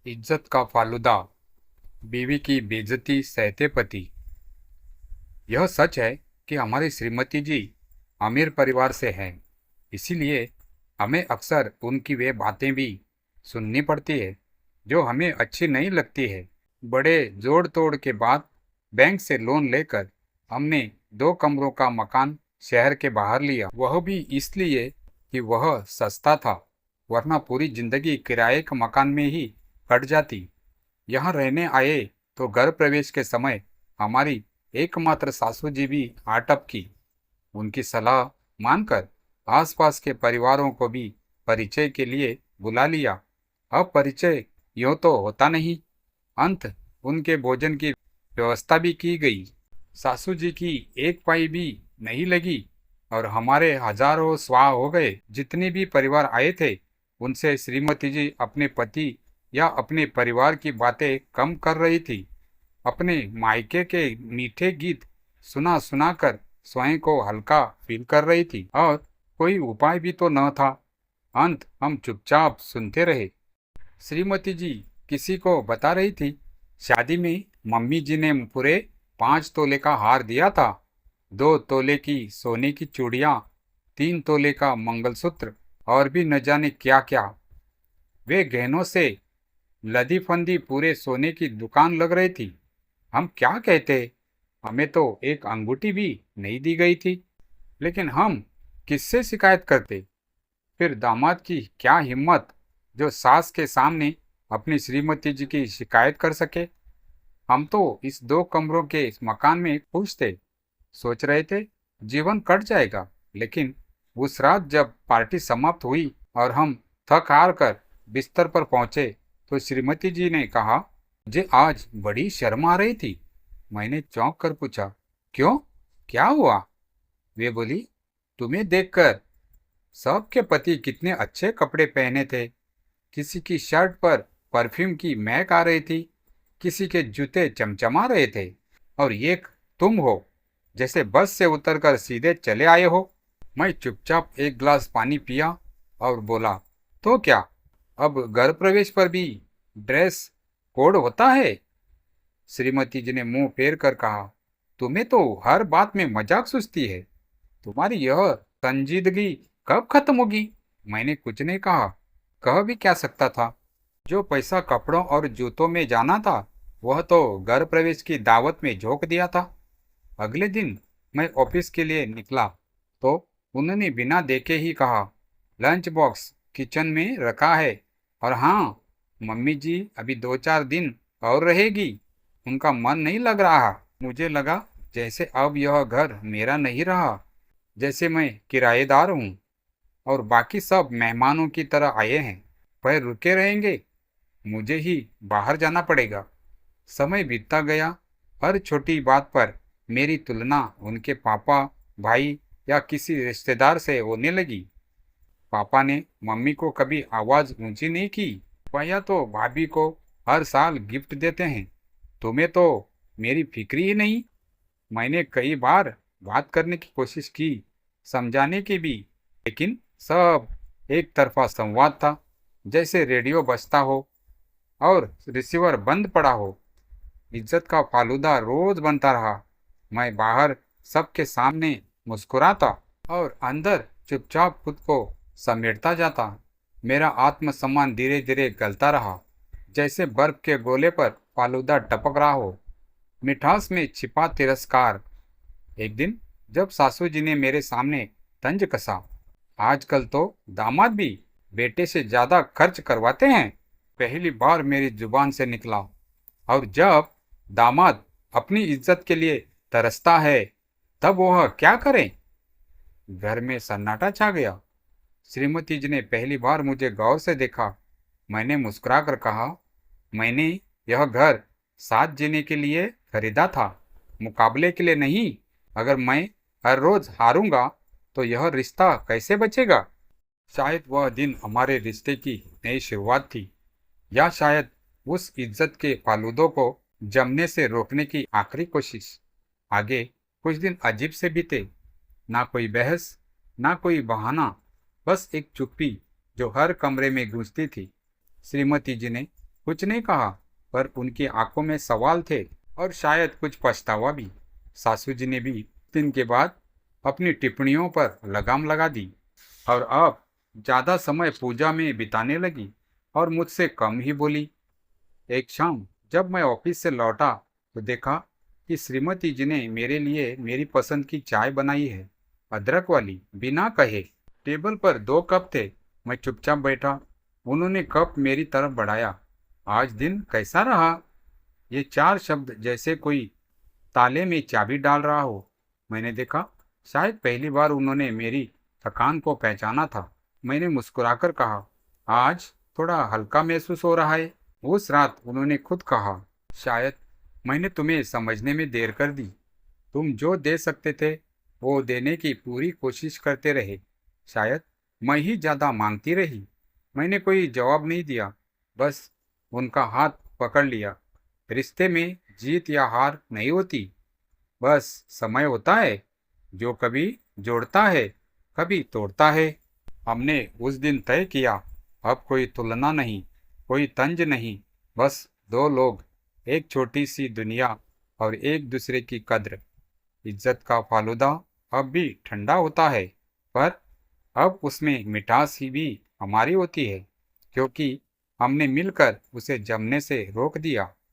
इज्जत का फालूदा, बीवी की बेइज्जती सहते पति। यह सच है कि हमारी श्रीमती जी अमीर परिवार से हैं, इसीलिए हमें अक्सर उनकी वे बातें भी सुननी पड़ती है जो हमें अच्छी नहीं लगती है। बड़े जोड़ तोड़ के बाद बैंक से लोन लेकर हमने 2 कमरों का मकान शहर के बाहर लिया, वह भी इसलिए कि वह सस्ता था, वरना पूरी जिंदगी किराए के मकान में ही कट जाती। यहाँ रहने आए तो घर प्रवेश के समय हमारी एकमात्र सासू जी भी आटप की। उनकी सलाह मानकर आसपास के परिवारों को भी परिचय के लिए बुला लिया। अब परिचय यूं तो होता नहीं, अंत उनके भोजन की व्यवस्था भी की गई। सासू जी की एक पाई भी नहीं लगी और हमारे हजारों स्वाह हो गए। जितने भी परिवार आए थे उनसे श्रीमती जी अपने पति या अपने परिवार की बातें कम कर रही थी। अपने मायके के मीठे गीत सुना सुना कर स्वयं को हल्का फील कर रही थी और कोई उपाय भी तो न था। अंत हम चुपचाप सुनते रहे। श्रीमती जी किसी को बता रही थी, शादी में मम्मी जी ने पूरे 5 तोले का हार दिया था, 2 तोले की सोने की चूड़ियां, 3 तोले का मंगलसूत्र और भी न जाने क्या क्या। वे गहनों से लदी फंदी पूरे सोने की दुकान लग रही थी। हम क्या कहते, हमें तो एक अंगूठी भी नहीं दी गई थी, लेकिन हम किससे शिकायत करते। फिर दामाद की क्या हिम्मत जो सास के सामने अपनी श्रीमती जी की शिकायत कर सके। हम तो इस 2 कमरों के इस मकान में खुश थे, सोच रहे थे जीवन कट जाएगा। लेकिन उस रात जब पार्टी समाप्त हुई और हम थक हार कर बिस्तर पर पहुंचे तो श्रीमती जी ने कहा, मुझे आज बड़ी शर्म आ रही थी। मैंने चौंक कर पूछा, क्यों, क्या हुआ? वे बोली, तुम्हें देखकर। सबके पति कितने अच्छे कपड़े पहने थे, किसी की शर्ट पर परफ्यूम की महक आ रही थी, किसी के जूते चमचमा रहे थे, और एक तुम हो जैसे बस से उतरकर सीधे चले आए हो। मैं चुपचाप एक गिलास पानी पिया और बोला, तो क्या अब घर प्रवेश पर भी ड्रेस कोड होता है? श्रीमती जी ने मुंह फेर कर कहा, तुम्हें तो हर बात में मजाक सुझती है, तुम्हारी यह संजीदगी कब खत्म होगी? मैंने कुछ नहीं कहा, कह भी क्या सकता था। जो पैसा कपड़ों और जूतों में जाना था वह तो घर प्रवेश की दावत में झोंक दिया था। अगले दिन मैं ऑफिस के लिए निकला तो उन्होंने बिना देखे ही कहा, लंच बॉक्स किचन में रखा है, और हाँ, मम्मी जी अभी 2-4 दिन और रहेगी, उनका मन नहीं लग रहा। मुझे लगा जैसे अब यह घर मेरा नहीं रहा, जैसे मैं किराएदार हूँ और बाकी सब मेहमानों की तरह आए हैं। वह रुके रहेंगे, मुझे ही बाहर जाना पड़ेगा। समय बीतता गया, हर छोटी बात पर मेरी तुलना उनके पापा, भाई या किसी रिश्तेदार से होने लगी। पापा ने मम्मी को कभी आवाज ऊंची नहीं की, भैया तो भाभी को हर साल गिफ्ट देते हैं, तुम्हें तो मेरी फिक्र ही नहीं। मैंने कई बार बात करने की कोशिश की, समझाने की भी, लेकिन सब एक तरफा संवाद था, जैसे रेडियो बजता हो और रिसीवर बंद पड़ा हो। इज्जत का फालूदा रोज बनता रहा। मैं बाहर सबके सामने मुस्कुराता और अंदर चुपचाप खुद को समेटता जाता। मेरा आत्मसम्मान धीरे धीरे गलता रहा, जैसे बर्फ के गोले पर फालूदा टपक रहा हो, मिठास में छिपा तिरस्कार। एक दिन जब सासू जी ने मेरे सामने तंज कसा, आजकल तो दामाद भी बेटे से ज्यादा खर्च करवाते हैं, पहली बार मेरी जुबान से निकला। और जब दामाद अपनी इज्जत के लिए तरसता है तब वह क्या करे? घर में सन्नाटा छा गया। श्रीमती जी ने पहली बार मुझे गौर से देखा। मैंने मुस्कुराकर कहा, मैंने यह घर साथ जीने के लिए खरीदा था, मुकाबले के लिए नहीं। अगर मैं हर रोज हारूंगा तो यह रिश्ता कैसे बचेगा? शायद वह दिन हमारे रिश्ते की नई शुरुआत थी, या शायद उस इज्जत के फालूदों को जमने से रोकने की आखिरी कोशिश। आगे कुछ दिन अजीब से बीते, ना कोई बहस, ना कोई बहाना, बस एक चुप्पी जो हर कमरे में गूंजती थी। श्रीमती जी ने कुछ नहीं कहा, पर उनकी आंखों में सवाल थे और शायद कुछ पछतावा भी। सासू जी ने भी दिन के बाद अपनी टिप्पणियों पर लगाम लगा दी और अब ज़्यादा समय पूजा में बिताने लगी और मुझसे कम ही बोली। एक शाम जब मैं ऑफिस से लौटा तो देखा कि श्रीमती जी ने मेरे लिए मेरी पसंद की चाय बनाई है, अदरक वाली, बिना कहे। टेबल पर 2 कप थे। मैं चुपचाप बैठा। उन्होंने कप मेरी तरफ बढ़ाया। आज दिन कैसा रहा? ये 4 शब्द जैसे कोई ताले में चाबी डाल रहा हो। मैंने देखा शायद पहली बार उन्होंने मेरी थकान को पहचाना था। मैंने मुस्कुराकर कहा, आज थोड़ा हल्का महसूस हो रहा है। उस रात उन्होंने खुद कहा, शायद मैंने तुम्हें समझने में देर कर दी। तुम जो दे सकते थे वो देने की पूरी कोशिश करते रहे। शायद मैं ही ज़्यादा मांगती रही। मैंने कोई जवाब नहीं दिया, बस उनका हाथ पकड़ लिया। रिश्ते में जीत या हार नहीं होती, बस समय होता है जो कभी जोड़ता है, कभी तोड़ता है। हमने उस दिन तय किया, अब कोई तुलना नहीं, कोई तंज नहीं, बस 2 लोग, एक छोटी सी दुनिया और एक दूसरे की कद्र। इज्जत का फालूदा अब भी ठंडा होता है, पर अब उसमें मिठास ही भी हमारी होती है, क्योंकि हमने मिलकर उसे जमने से रोक दिया।